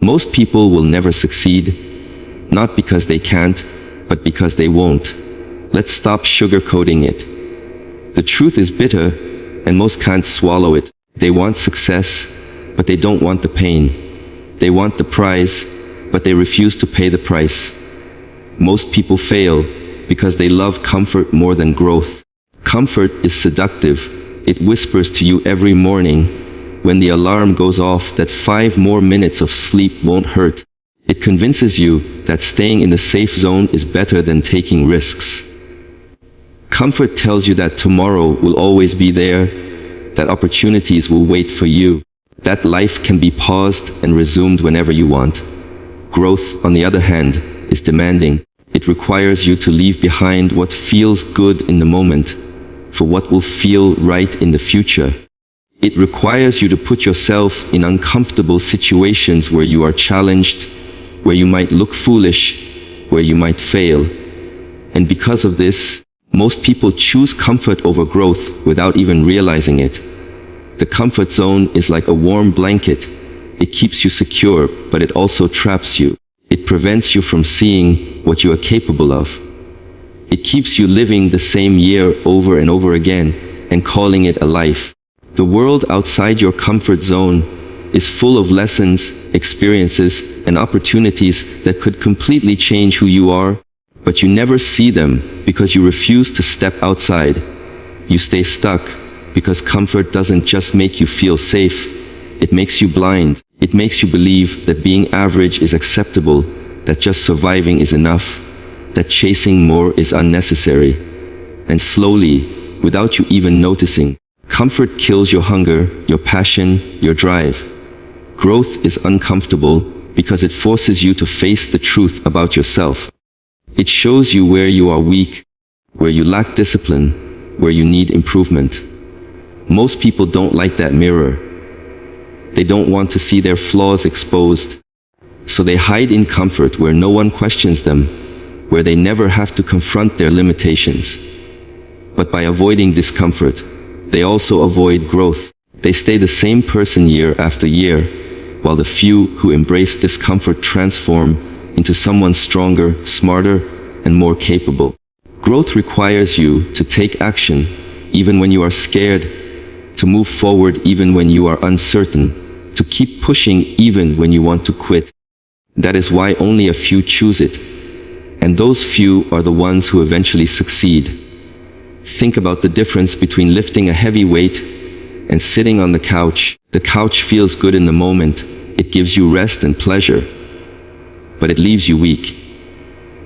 Most people will never succeed, not because they can't, but because they won't. Let's stop sugarcoating it. The truth is bitter, and most can't swallow it. They want success, but they don't want the pain. They want the prize, but they refuse to pay the price. Most people fail because they love comfort more than growth. Comfort is seductive. It whispers to you every morning when the alarm goes off that 5 more minutes of sleep won't hurt. It convinces you that staying in the safe zone is better than taking risks. Comfort tells you that tomorrow will always be there, that opportunities will wait for you, that life can be paused and resumed whenever you want. Growth, on the other hand, is demanding. It requires you to leave behind what feels good in the moment for what will feel right in the future. It requires you to put yourself in uncomfortable situations where you are challenged, where you might look foolish, where you might fail. And because of this, most people choose comfort over growth without even realizing it. The comfort zone is like a warm blanket. It keeps you secure, but it also traps you. It prevents you from seeing what you are capable of. It keeps you living the same year over and over again and calling it a life. The world outside your comfort zone is full of lessons, experiences, and opportunities that could completely change who you are, but you never see them because you refuse to step outside. You stay stuck because comfort doesn't just make you feel safe, it makes you blind. It makes you believe that being average is acceptable, that just surviving is enough, that chasing more is unnecessary. And slowly, without you even noticing, comfort kills your hunger, your passion, your drive. Growth is uncomfortable because it forces you to face the truth about yourself. It shows you where you are weak, where you lack discipline, where you need improvement. Most people don't like that mirror. They don't want to see their flaws exposed, so they hide in comfort where no one questions them, where they never have to confront their limitations. But by avoiding discomfort, they also avoid growth. They stay the same person year after year, while the few who embrace discomfort transform into someone stronger, smarter, and more capable. Growth requires you to take action, even when you are scared, to move forward even when you are uncertain, to keep pushing even when you want to quit. That is why only a few choose it, and those few are the ones who eventually succeed. Think about the difference between lifting a heavy weight and sitting on the couch. The couch feels good in the moment, it gives you rest and pleasure, but it leaves you weak.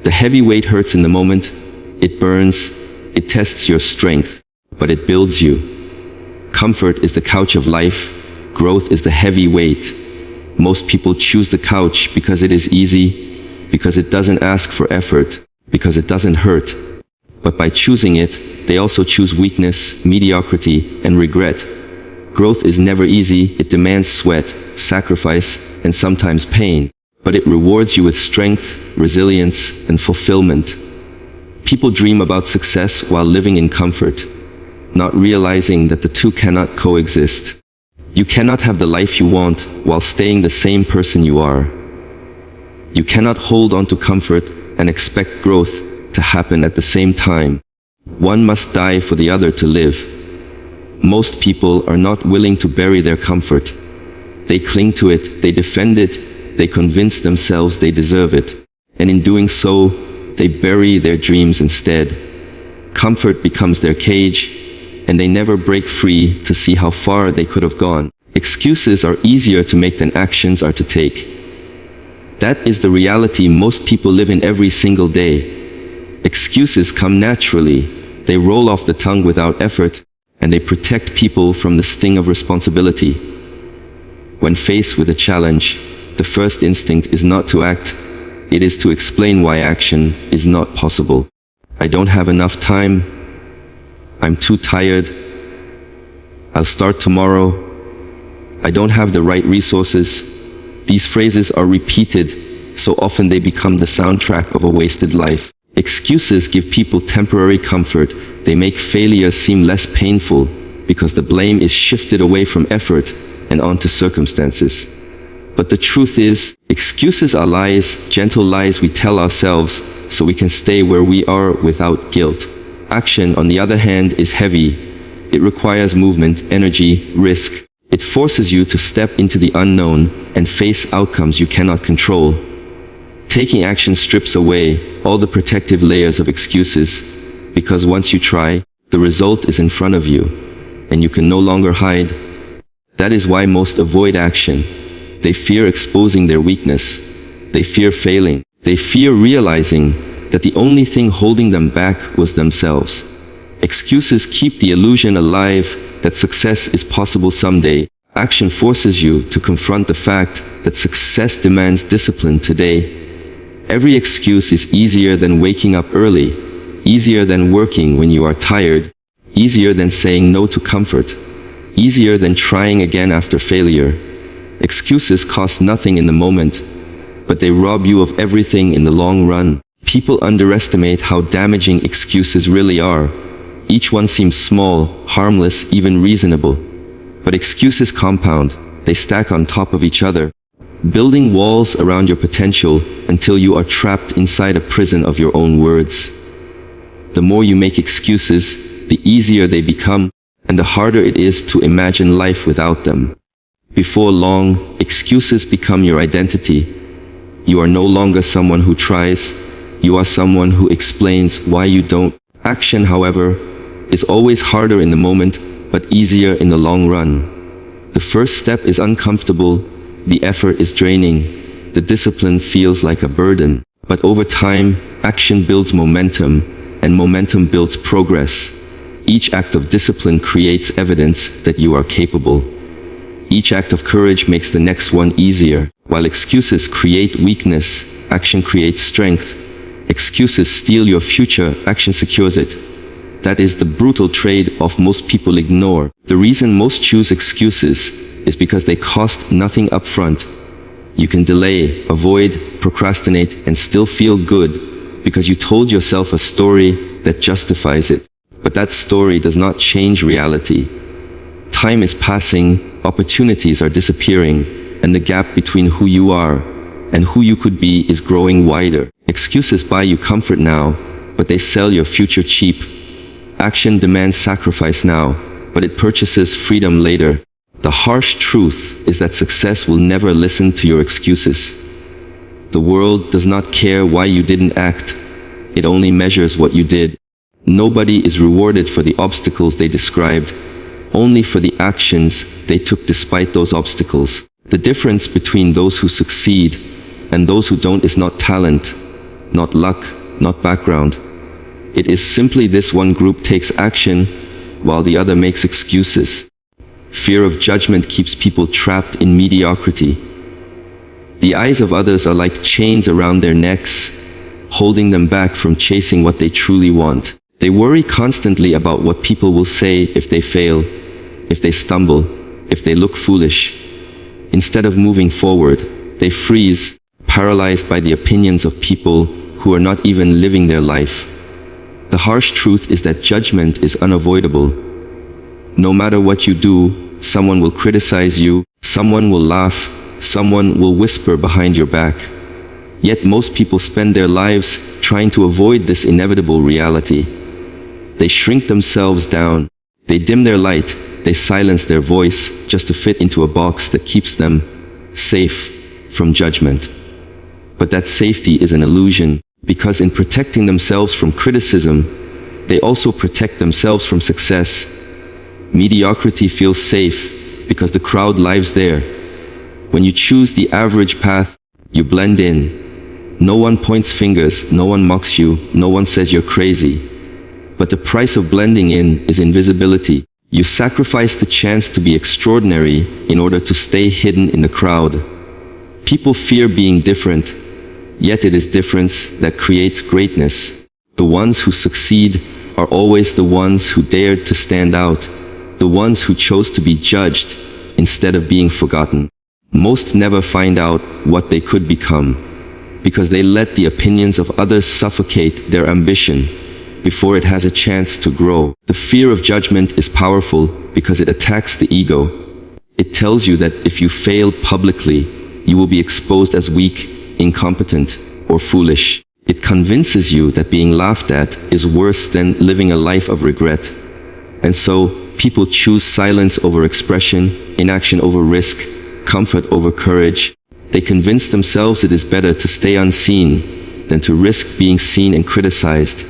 The heavy weight hurts in the moment, it burns, it tests your strength, but it builds you. Comfort is the couch of life, growth is the heavy weight. Most people choose the couch because it is easy, because it doesn't ask for effort, because it doesn't hurt. But by choosing it, they also choose weakness, mediocrity, and regret. Growth is never easy, it demands sweat, sacrifice, and sometimes pain. But it rewards you with strength, resilience, and fulfillment. People dream about success while living in comfort, not realizing that the two cannot coexist. You cannot have the life you want while staying the same person you are. You cannot hold on to comfort and expect growth to happen at the same time. One must die for the other to live. Most people are not willing to bury their comfort. They cling to it, they defend it, they convince themselves they deserve it. And in doing so, they bury their dreams instead. Comfort becomes their cage, and they never break free to see how far they could have gone. Excuses are easier to make than actions are to take. That is the reality most people live in every single day. Excuses come naturally, they roll off the tongue without effort, and they protect people from the sting of responsibility. When faced with a challenge, the first instinct is not to act, it is to explain why action is not possible. I don't have enough time. I'm too tired. I'll start tomorrow. I don't have the right resources. These phrases are repeated so often they become the soundtrack of a wasted life. Excuses give people temporary comfort. They make failure seem less painful because the blame is shifted away from effort and onto circumstances. But the truth is, excuses are lies, gentle lies we tell ourselves so we can stay where we are without guilt. Action, on the other hand, is heavy. It requires movement, energy, risk. It forces you to step into the unknown and face outcomes you cannot control. Taking action strips away all the protective layers of excuses, because once you try, the result is in front of you, and you can no longer hide. That is why most avoid action. They fear exposing their weakness. They fear failing. They fear realizing that the only thing holding them back was themselves. Excuses keep the illusion alive that success is possible someday. Action forces you to confront the fact that success demands discipline today. Every excuse is easier than waking up early, easier than working when you are tired, easier than saying no to comfort, easier than trying again after failure. Excuses cost nothing in the moment, but they rob you of everything in the long run. People underestimate how damaging excuses really are. Each one seems small, harmless, even reasonable. But excuses compound. They stack on top of each other, building walls around your potential until you are trapped inside a prison of your own words. The more you make excuses, the easier they become, and the harder it is to imagine life without them. Before long, excuses become your identity. You are no longer someone who tries. You are someone who explains why you don't. Action, however, is always harder in the moment, but easier in the long run. The first step is uncomfortable. The effort is draining. The discipline feels like a burden. But over time, action builds momentum, and momentum builds progress. Each act of discipline creates evidence that you are capable. Each act of courage makes the next one easier. While excuses create weakness, action creates strength. Excuses steal your future, action secures it. That is the brutal trade-off most people ignore. The reason most choose excuses is because they cost nothing upfront. You can delay, avoid, procrastinate, and still feel good because you told yourself a story that justifies it. But that story does not change reality. Time is passing, opportunities are disappearing, and the gap between who you are and who you could be is growing wider. Excuses buy you comfort now, but they sell your future cheap. Action demands sacrifice now, but it purchases freedom later. The harsh truth is that success will never listen to your excuses. The world does not care why you didn't act. It only measures what you did. Nobody is rewarded for the obstacles they described, only for the actions they took despite those obstacles. The difference between those who succeed and those who don't is not talent, not luck, not background. It is simply this: one group takes action, while the other makes excuses. Fear of judgment keeps people trapped in mediocrity. The eyes of others are like chains around their necks, holding them back from chasing what they truly want. They worry constantly about what people will say if they fail, if they stumble, if they look foolish. Instead of moving forward, they freeze, paralyzed by the opinions of people who are not even living their life. The harsh truth is that judgment is unavoidable. No matter what you do, someone will criticize you, someone will laugh, someone will whisper behind your back. Yet most people spend their lives trying to avoid this inevitable reality. They shrink themselves down, they dim their light, they silence their voice just to fit into a box that keeps them safe from judgment. But that safety is an illusion, because in protecting themselves from criticism, they also protect themselves from success. Mediocrity feels safe because the crowd lives there. When you choose the average path, you blend in. No one points fingers, no one mocks you, no one says you're crazy. But the price of blending in is invisibility. You sacrifice the chance to be extraordinary in order to stay hidden in the crowd. People fear being different, yet it is difference that creates greatness. The ones who succeed are always the ones who dared to stand out, the ones who chose to be judged instead of being forgotten. Most never find out what they could become, because they let the opinions of others suffocate their ambition before it has a chance to grow. The fear of judgment is powerful because it attacks the ego. It tells you that if you fail publicly, you will be exposed as weak, incompetent, or foolish. It convinces you that being laughed at is worse than living a life of regret. And so, people choose silence over expression, inaction over risk, comfort over courage. They convince themselves it is better to stay unseen than to risk being seen and criticized.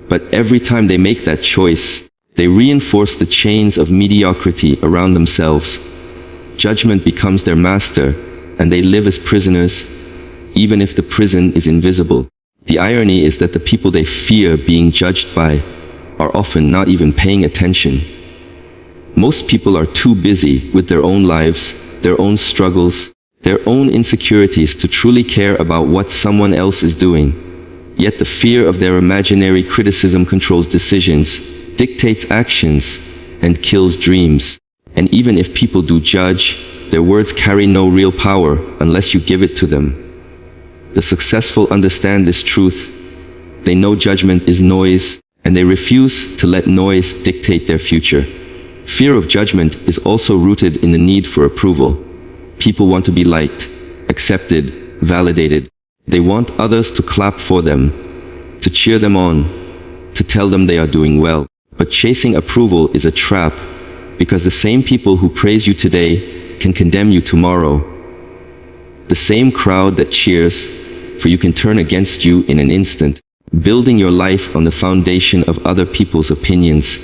But every time they make that choice, they reinforce the chains of mediocrity around themselves. Judgment becomes their master, and they live as prisoners, even if the prison is invisible. The irony is that the people they fear being judged by are often not even paying attention. Most people are too busy with their own lives, their own struggles, their own insecurities to truly care about what someone else is doing. Yet the fear of their imaginary criticism controls decisions, dictates actions, and kills dreams. And even if people do judge, their words carry no real power unless you give it to them. The successful understand this truth. They know judgment is noise, and they refuse to let noise dictate their future. Fear of judgment is also rooted in the need for approval. People want to be liked, accepted, validated. They want others to clap for them, to cheer them on, to tell them they are doing well. But chasing approval is a trap, because the same people who praise you today can condemn you tomorrow. The same crowd that cheers for you can turn against you in an instant. Building your life on the foundation of other people's opinions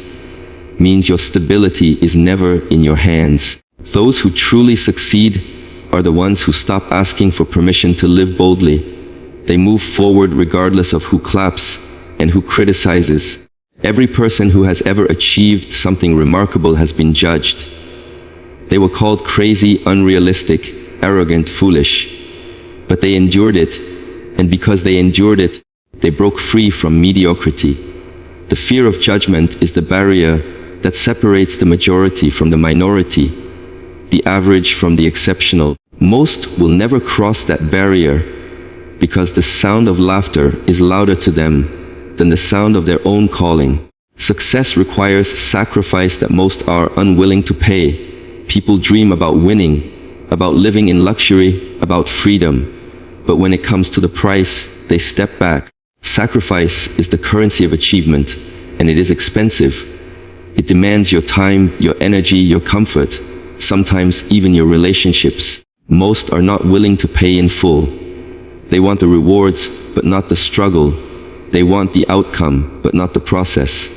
means your stability is never in your hands. Those who truly succeed are the ones who stop asking for permission to live boldly. They move forward regardless of who claps and who criticizes. Every person who has ever achieved something remarkable has been judged. They were called crazy, unrealistic, arrogant, foolish. But they endured it, and because they endured it, they broke free from mediocrity. The fear of judgment is the barrier that separates the majority from the minority, the average from the exceptional. Most will never cross that barrier because the sound of laughter is louder to them than the sound of their own calling. Success requires sacrifice that most are unwilling to pay. People dream about winning, about living in luxury, about freedom. But when it comes to the price, they step back. Sacrifice is the currency of achievement, and it is expensive. It demands your time, your energy, your comfort, sometimes even your relationships. Most are not willing to pay in full. They want the rewards, but not the struggle. They want the outcome, but not the process.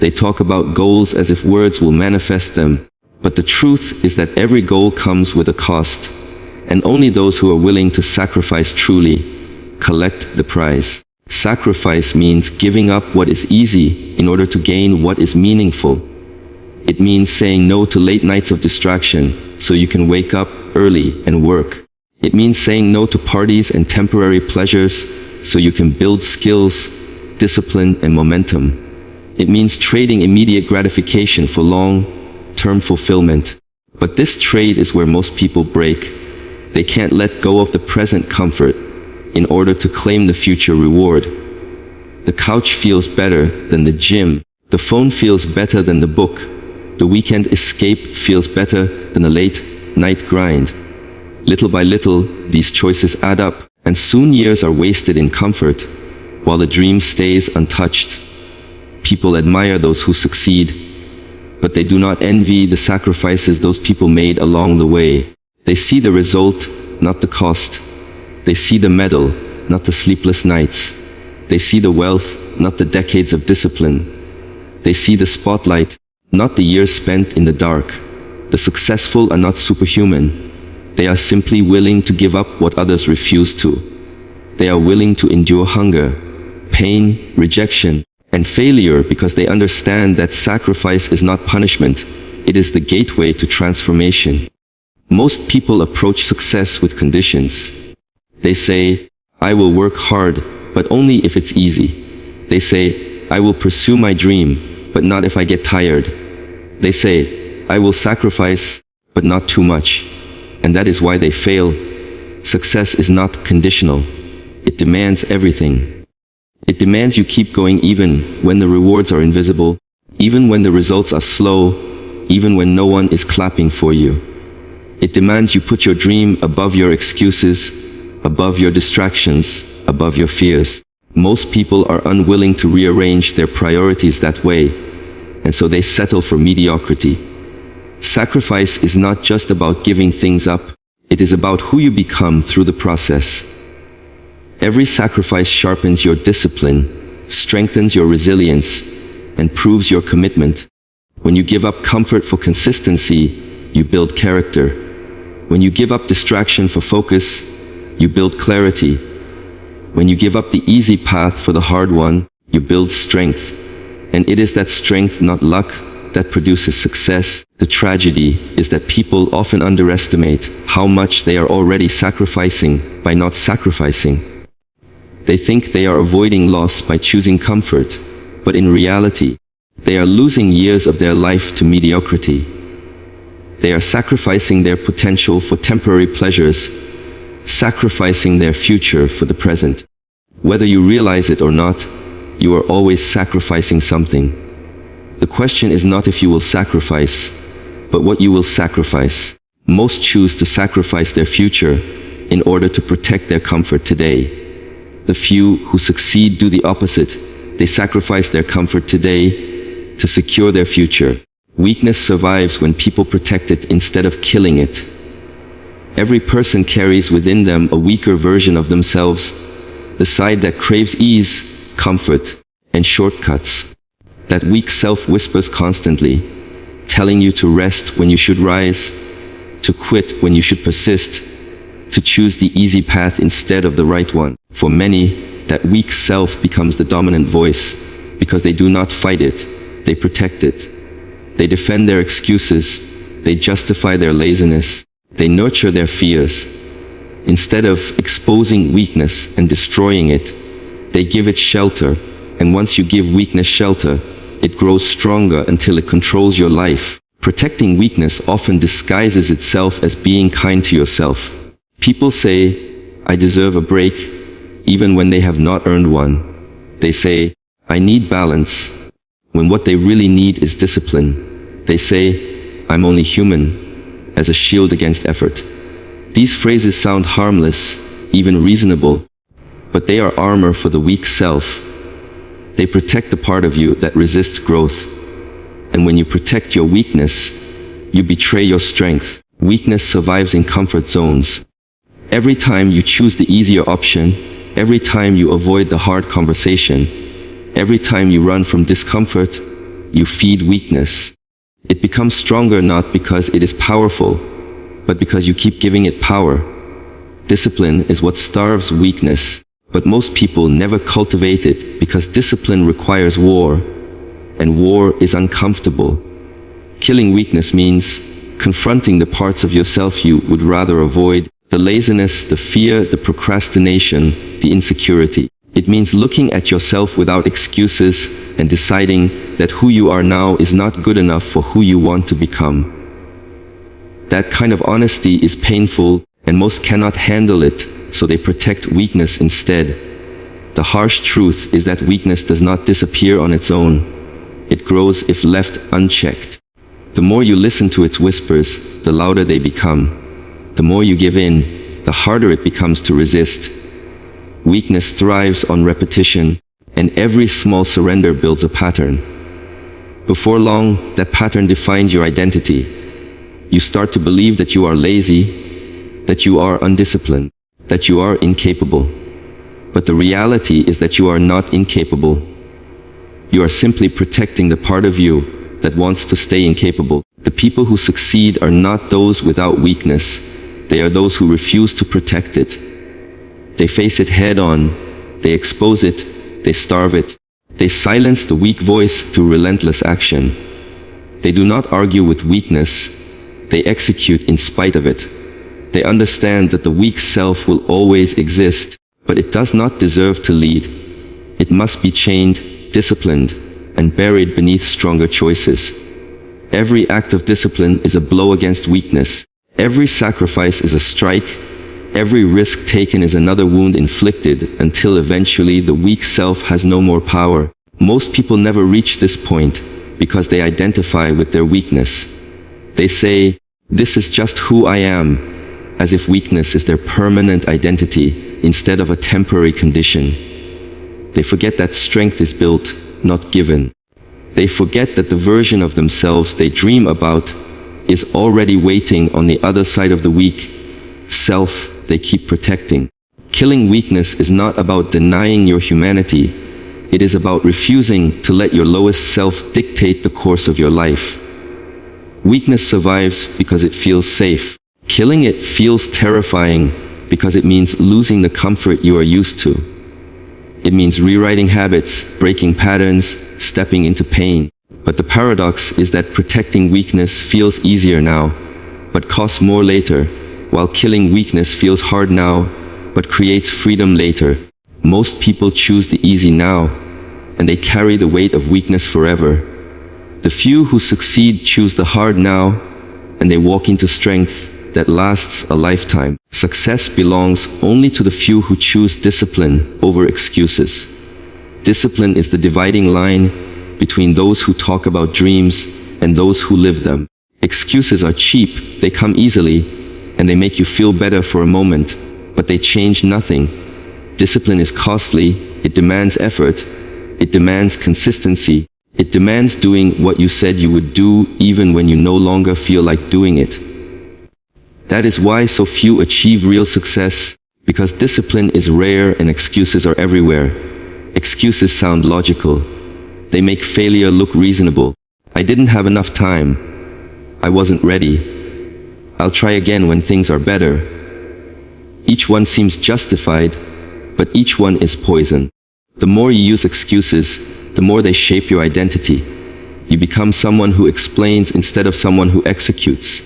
They talk about goals as if words will manifest them. But the truth is that every goal comes with a cost, and only those who are willing to sacrifice truly collect the prize. Sacrifice means giving up what is easy in order to gain what is meaningful. It means saying no to late nights of distraction so you can wake up early and work. It means saying no to parties and temporary pleasures so you can build skills, discipline, and momentum. It means trading immediate gratification for long-term fulfillment. But this trade is where most people break. They can't let go of the present comfort in order to claim the future reward. The couch feels better than the gym. The phone feels better than the book. The weekend escape feels better than a late night grind. Little by little, these choices add up, and soon years are wasted in comfort, while the dream stays untouched. People admire those who succeed, but they do not envy the sacrifices those people made along the way. They see the result, not the cost. They see the medal, not the sleepless nights. They see the wealth, not the decades of discipline. They see the spotlight, not the years spent in the dark. The successful are not superhuman. They are simply willing to give up what others refuse to. They are willing to endure hunger, pain, rejection, and failure because they understand that sacrifice is not punishment. It is the gateway to transformation. Most people approach success with conditions. They say, I will work hard, but only if it's easy. They say, I will pursue my dream, but not if I get tired. They say, I will sacrifice, but not too much. And that is why they fail. Success is not conditional. It demands everything. It demands you keep going even when the rewards are invisible, even when the results are slow, even when no one is clapping for you. It demands you put your dream above your excuses, above your distractions, above your fears. Most people are unwilling to rearrange their priorities that way, and so they settle for mediocrity. Sacrifice is not just about giving things up, it is about who you become through the process. Every sacrifice sharpens your discipline, strengthens your resilience, and proves your commitment. When you give up comfort for consistency, you build character. When you give up distraction for focus, you build clarity. When you give up the easy path for the hard one, you build strength. And it is that strength, not luck, that produces success. The tragedy is that people often underestimate how much they are already sacrificing by not sacrificing. They think they are avoiding loss by choosing comfort, but in reality, they are losing years of their life to mediocrity. They are sacrificing their potential for temporary pleasures, sacrificing their future for the present. Whether you realize it or not, you are always sacrificing something. The question is not if you will sacrifice, but what you will sacrifice. Most choose to sacrifice their future in order to protect their comfort today. The few who succeed do the opposite. They sacrifice their comfort today to secure their future. Weakness survives when people protect it instead of killing it. Every person carries within them a weaker version of themselves, the side that craves ease, comfort, and shortcuts. That weak self whispers constantly, telling you to rest when you should rise, to quit when you should persist, to choose the easy path instead of the right one. For many, that weak self becomes the dominant voice because they do not fight it, they protect it. They defend their excuses, they justify their laziness, they nurture their fears. Instead of exposing weakness and destroying it, they give it shelter, and once you give weakness shelter, it grows stronger until it controls your life. Protecting weakness often disguises itself as being kind to yourself. People say, I deserve a break, even when they have not earned one. They say, I need balance, when what they really need is discipline. They say, I'm only human, as a shield against effort. These phrases sound harmless, even reasonable, but they are armor for the weak self. They protect the part of you that resists growth. And when you protect your weakness, you betray your strength. Weakness survives in comfort zones. Every time you choose the easier option, every time you avoid the hard conversation, every time you run from discomfort, you feed weakness. It becomes stronger not because it is powerful, but because you keep giving it power. Discipline is what starves weakness, but most people never cultivate it because discipline requires war, and war is uncomfortable. Killing weakness means confronting the parts of yourself you would rather avoid, the laziness, the fear, the procrastination, the insecurity. It means looking at yourself without excuses and deciding that who you are now is not good enough for who you want to become. That kind of honesty is painful, and most cannot handle it, so they protect weakness instead. The harsh truth is that weakness does not disappear on its own. It grows if left unchecked. The more you listen to its whispers, the louder they become. The more you give in, the harder it becomes to resist. Weakness thrives on repetition, and every small surrender builds a pattern. Before long, that pattern defines your identity. You start to believe that you are lazy, that you are undisciplined, that you are incapable. But the reality is that you are not incapable. You are simply protecting the part of you that wants to stay incapable. The people who succeed are not those without weakness. They are those who refuse to protect it. They face it head on. They expose it. They starve it. They silence the weak voice through relentless action. They do not argue with weakness. They execute in spite of it. They understand that the weak self will always exist, but it does not deserve to lead. It must be chained, disciplined, and buried beneath stronger choices. Every act of discipline is a blow against weakness. Every sacrifice is a strike. Every risk taken is another wound inflicted until eventually the weak self has no more power. Most people never reach this point because they identify with their weakness. They say, This is just who I am, as if weakness is their permanent identity instead of a temporary condition. They forget that strength is built, not given. They forget that the version of themselves they dream about is already waiting on the other side of the weak self they keep protecting. Killing weakness is not about denying your humanity. It is about refusing to let your lowest self dictate the course of your life. Weakness survives because it feels safe. Killing it feels terrifying because it means losing the comfort you are used to. It means rewriting habits, breaking patterns, stepping into pain. But the paradox is that protecting weakness feels easier now, but costs more later, while killing weakness feels hard now, but creates freedom later. Most people choose the easy now, and they carry the weight of weakness forever. The few who succeed choose the hard now, and they walk into strength that lasts a lifetime. Success belongs only to the few who choose discipline over excuses. Discipline is the dividing line between those who talk about dreams and those who live them. Excuses are cheap, they come easily, and they make you feel better for a moment, but they change nothing. Discipline is costly, it demands effort, it demands consistency, it demands doing what you said you would do even when you no longer feel like doing it. That is why so few achieve real success, because discipline is rare and excuses are everywhere. Excuses sound logical. They make failure look reasonable. I didn't have enough time. I wasn't ready. I'll try again when things are better. Each one seems justified, but each one is poison. The more you use excuses, the more they shape your identity. You become someone who explains instead of someone who executes.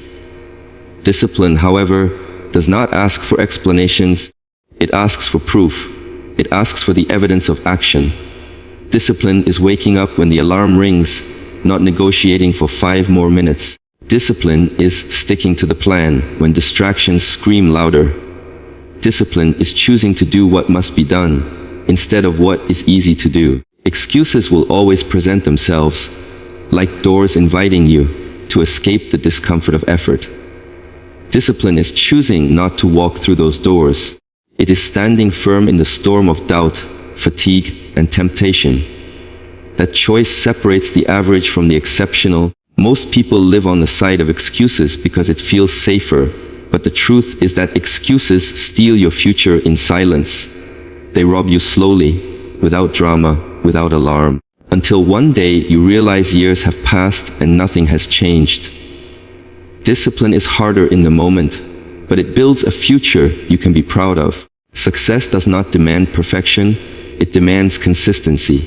Discipline, however, does not ask for explanations. It asks for proof. It asks for the evidence of action. Discipline is waking up when the alarm rings, not negotiating for 5 more minutes. Discipline is sticking to the plan when distractions scream louder. Discipline is choosing to do what must be done, instead of what is easy to do. Excuses will always present themselves, like doors inviting you to escape the discomfort of effort. Discipline is choosing not to walk through those doors. It is standing firm in the storm of doubt, fatigue, and temptation. That choice separates the average from the exceptional. Most people live on the side of excuses because it feels safer, but the truth is that excuses steal your future in silence. They rob you slowly, without drama, without alarm, until one day you realize years have passed and nothing has changed. Discipline is harder in the moment, but it builds a future you can be proud of. Success does not demand perfection, it demands consistency.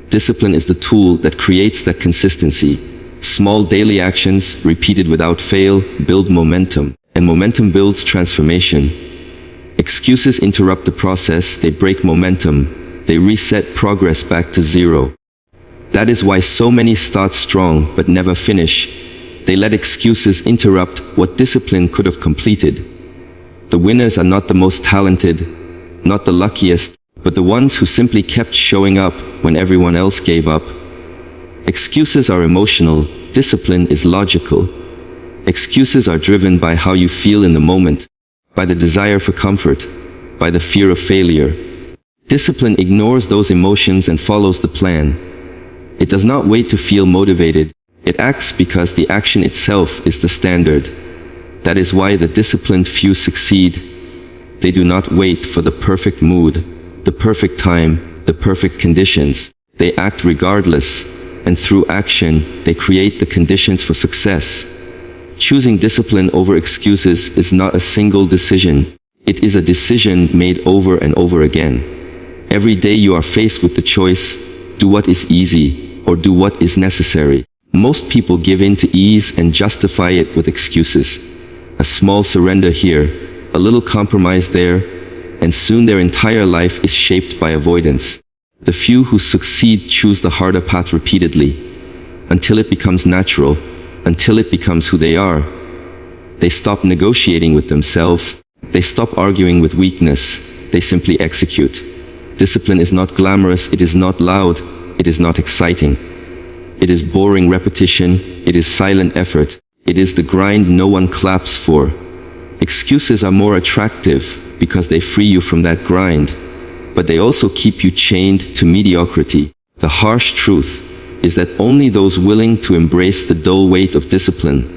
Discipline is the tool that creates that consistency. Small daily actions, repeated without fail, build momentum, and momentum builds transformation. Excuses interrupt the process, they break momentum, they reset progress back to zero. That is why so many start strong but never finish. They let excuses interrupt what discipline could have completed. The winners are not the most talented, not the luckiest, but the ones who simply kept showing up when everyone else gave up. Excuses are emotional, discipline is logical. Excuses are driven by how you feel in the moment, by the desire for comfort, by the fear of failure. Discipline ignores those emotions and follows the plan. It does not wait to feel motivated. It acts because the action itself is the standard. That is why the disciplined few succeed. They do not wait for the perfect mood, the perfect time, the perfect conditions. They act regardless, and through action, they create the conditions for success. Choosing discipline over excuses is not a single decision. It is a decision made over and over again. Every day you are faced with the choice, do what is easy or do what is necessary. Most people give in to ease and justify it with excuses. A small surrender here, a little compromise there, and soon their entire life is shaped by avoidance. The few who succeed choose the harder path repeatedly, until it becomes natural, until it becomes who they are. They stop negotiating with themselves, they stop arguing with weakness, they simply execute. Discipline is not glamorous, it is not loud, it is not exciting. It is boring repetition, it is silent effort. It is the grind no one claps for. Excuses are more attractive because they free you from that grind, but they also keep you chained to mediocrity. The harsh truth is that only those willing to embrace the dull weight of discipline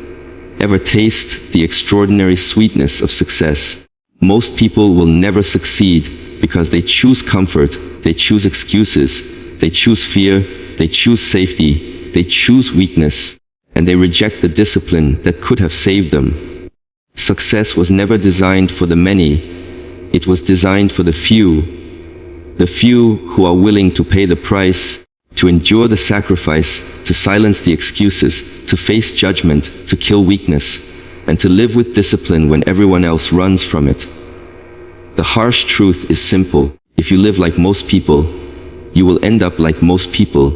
ever taste the extraordinary sweetness of success. Most people will never succeed because they choose comfort, they choose excuses, they choose fear, they choose safety, they choose weakness, and they reject the discipline that could have saved them. Success was never designed for the many, it was designed for the few who are willing to pay the price, to endure the sacrifice, to silence the excuses, to face judgment, to kill weakness, and to live with discipline when everyone else runs from it. The harsh truth is simple. If you live like most people, you will end up like most people,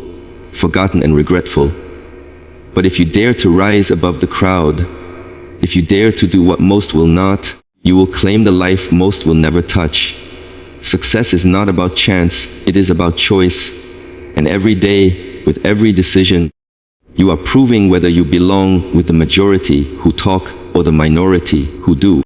forgotten and regretful. But if you dare to rise above the crowd, if you dare to do what most will not, you will claim the life most will never touch. Success is not about chance, it is about choice. And every day, with every decision, you are proving whether you belong with the majority who talk or the minority who do.